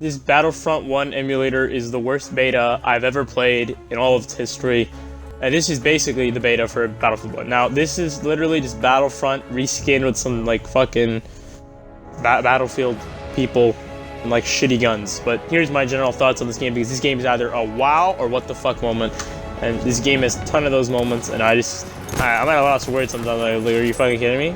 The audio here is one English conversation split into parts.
This Battlefront 1 emulator is the worst beta I've ever played in all of its history. And this is basically the beta for Battlefield 1. Now, this is literally just Battlefront reskinned with some, like, fucking Battlefield people and, like, shitty guns. But here's my general thoughts on this game, because this game is either a wow or what the fuck moment. And this game has a ton of those moments, and I'm at a loss of words sometimes. Like, are you fucking kidding me?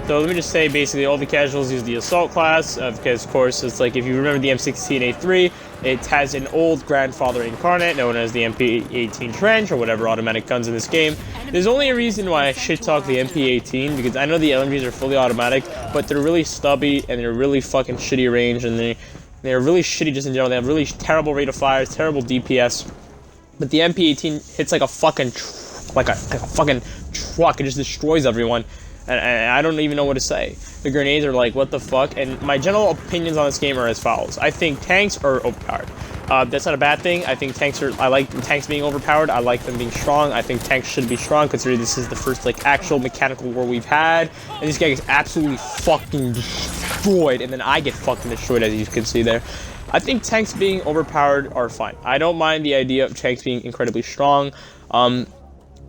So let me just say, basically, all the casuals use the Assault class, because, of course, it's like, if you remember the M16A3, it has an old grandfather incarnate, known as the MP18 Trench, or whatever automatic guns in this game. There's only a reason why I shit-talk the MP18, because I know the LMGs are fully automatic, but they're really stubby, and they're really fucking shitty range, and they're really shitty just in general. They have really terrible rate of fire, terrible DPS, but the MP18 hits like a fucking, like a fucking truck. It just destroys everyone. And I don't even know what to say. The grenades are like, what the fuck? And my general opinions on this game are as follows. I think tanks are overpowered. That's not a bad thing. I think I like tanks being overpowered. I like them being strong. I think tanks should be strong, considering this is the first, like, actual mechanical war we've had. And this guy gets absolutely fucking destroyed, and then I get fucking destroyed, as you can see there. I think tanks being overpowered are fine. I don't mind the idea of tanks being incredibly strong.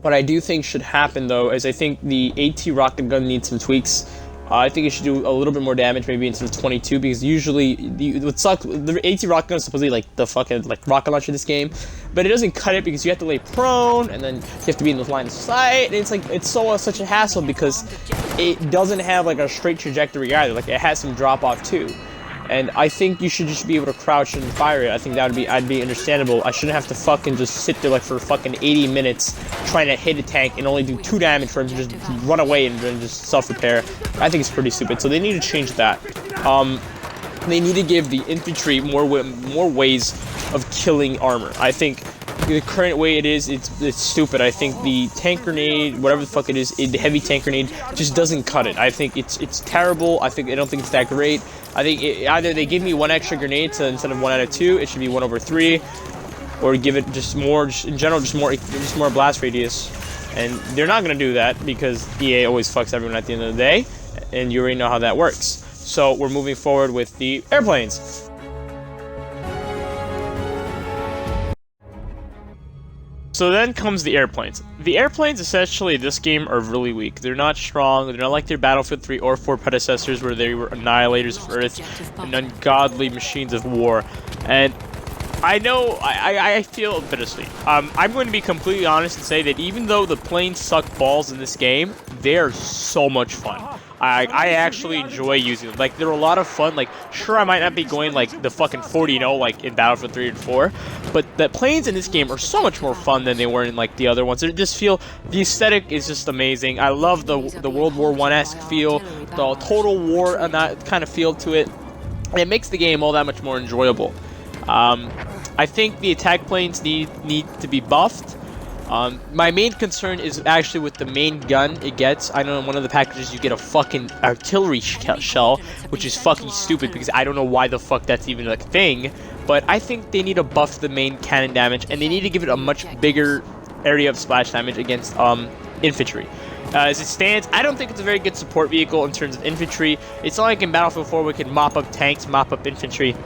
What I do think should happen, though, is I think the AT rocket gun needs some tweaks. I think it should do a little bit more damage, maybe instead of 22, because usually, what sucks, the AT rocket gun is supposedly like the fucking, like, rocket launcher of this game, but it doesn't cut it because you have to lay prone, and then you have to be in the line of sight, and it's like, it's such a hassle because it doesn't have, like, a straight trajectory either. Like, it has some drop off too. And I think you should just be able to crouch and fire it. I think I'd be understandable. I shouldn't have to fucking just sit there like for fucking 80 minutes trying to hit a tank and only do 2 damage for him to just run away and then just self-repair. I think it's pretty stupid. So they need to change that. They need to give the infantry more ways of killing armor. I think the current way it is, it's stupid. I think the tank grenade, whatever the fuck it is, the heavy tank grenade just doesn't cut it. I think it's terrible. I don't think it's that great. I think either they give me 1 extra grenade, so instead of 1 out of 2, it should be 1 over 3, or give it just more, in general, just more blast radius. And they're not gonna do that because EA always fucks everyone at the end of the day, and you already know how that works. So we're moving forward with the airplanes. So then comes the airplanes. The airplanes, essentially, this game are really weak. They're not strong. They're not like their Battlefield 3 or 4 predecessors, where they were annihilators of Earth and ungodly machines of war. And I know I feel bittersweet. I'm going to be completely honest and say that even though the planes suck balls in this game, they are so much fun. I actually enjoy using them. Like, they're a lot of fun. Like, sure, I might not be going, like, the fucking 40-0, like, in Battlefield 3 and 4, but the planes in this game are so much more fun than they were in, like, the other ones. They just feel, the aesthetic is just amazing. I love the World War I-esque feel, the Total War and that kind of feel to it. And it makes the game all that much more enjoyable. I think the attack planes need to be buffed. My main concern is actually with the main gun it gets. I know in one of the packages you get a fucking artillery shell, which is fucking stupid because I don't know why the fuck that's even a thing. But I think they need to buff the main cannon damage, and they need to give it a much bigger area of splash damage against infantry. As it stands, I don't think it's a very good support vehicle in terms of infantry. It's not like in Battlefield 4 we can mop up tanks, mop up infantry,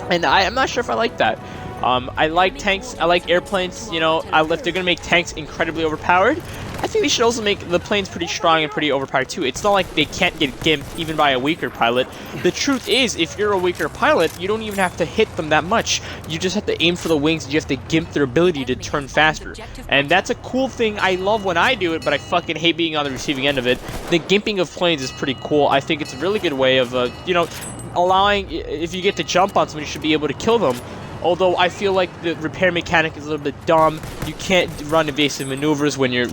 and I'm not sure if I like that. I like tanks, I like airplanes, you know, if they're gonna make tanks incredibly overpowered, I think they should also make the planes pretty strong and pretty overpowered too. It's not like they can't get gimped even by a weaker pilot. The truth is, if you're a weaker pilot, you don't even have to hit them that much. You just have to aim for the wings, and you have to gimp their ability to turn faster. And that's a cool thing. I love when I do it, but I fucking hate being on the receiving end of it. The gimping of planes is pretty cool. I think it's a really good way of, you know, allowing, if you get to jump on someone, you should be able to kill them. Although I feel like the repair mechanic is a little bit dumb. You can't run evasive maneuvers when you're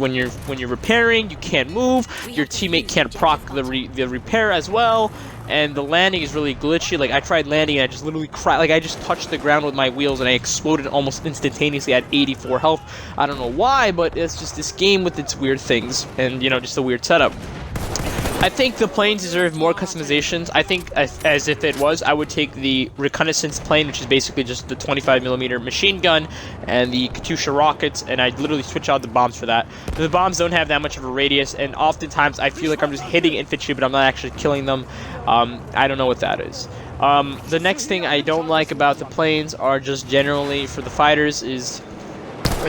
repairing. You can't move. Your teammate can't proc the repair as well. And the landing is really glitchy. Like, I tried landing and I just literally cried. Like, I just touched the ground with my wheels and I exploded almost instantaneously at 84 health. I don't know why, but it's just this game with its weird things and, you know, just a weird setup. I think the planes deserve more customizations. I think, as if it was, I would take the reconnaissance plane, which is basically just the 25mm machine gun, and the Katyusha rockets, and I'd literally switch out the bombs for that. The bombs don't have that much of a radius, and oftentimes I feel like I'm just hitting infantry, but I'm not actually killing them. I don't know what that is. The next thing I don't like about the planes are just generally for the fighters is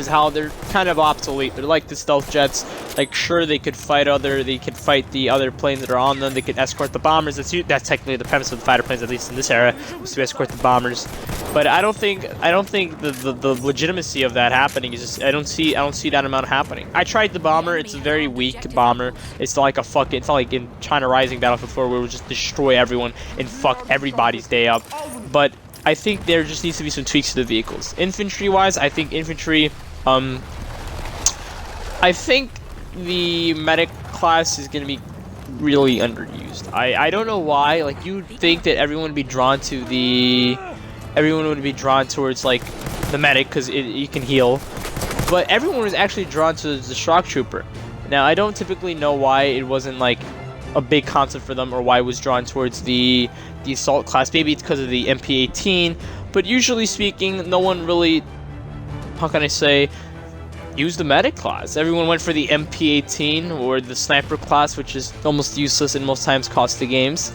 how they're kind of obsolete. They're like the stealth jets. Like, sure, they could fight the other planes that are on them. They could escort the bombers. That's technically the premise of the fighter planes, at least in this era, was to escort the bombers. But I don't think the legitimacy of that happening is just I don't see that amount happening. I tried the bomber. It's a very weak bomber. It's like it's not like in China Rising Battlefield 4 where it would just destroy everyone and fuck everybody's day up. But I think there just needs to be some tweaks to the vehicles. Infantry-wise, I think infantry, I think the medic class is going to be really underused. I don't know why. Like, you'd think that everyone would be drawn towards, like, the medic, because you can heal. But everyone was actually drawn to the shock trooper. Now, I don't typically know why it wasn't, like, a big concept for them, or why it was drawn towards the assault class. Maybe it's because of the MP18, but usually speaking, no one really, how can I say, used the medic class. Everyone went for the MP18 or the sniper class, which is almost useless and most times costs the games.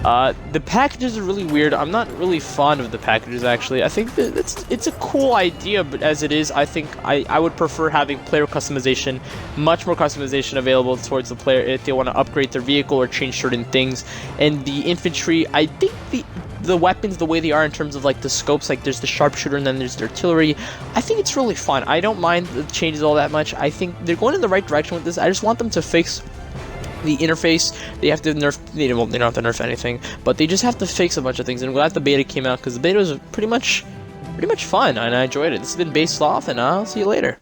The packages are really weird. I'm not really fond of the packages, actually. I think that it's a cool idea, but as it is, I think I would prefer having player customization, much more customization available towards the player if they want to upgrade their vehicle or change certain things. And the infantry, I think the weapons, the way they are in terms of like the scopes, like there's the sharpshooter and then there's the artillery, I think it's really fun. I don't mind the changes all that much. I think they're going in the right direction with this. I just want them to fix the interface. They have to nerf, they don't have to nerf anything, but they just have to fix a bunch of things. And I'm glad the beta came out, because the beta was pretty much fun, and I enjoyed it. This has been Based Off, and I'll see you later.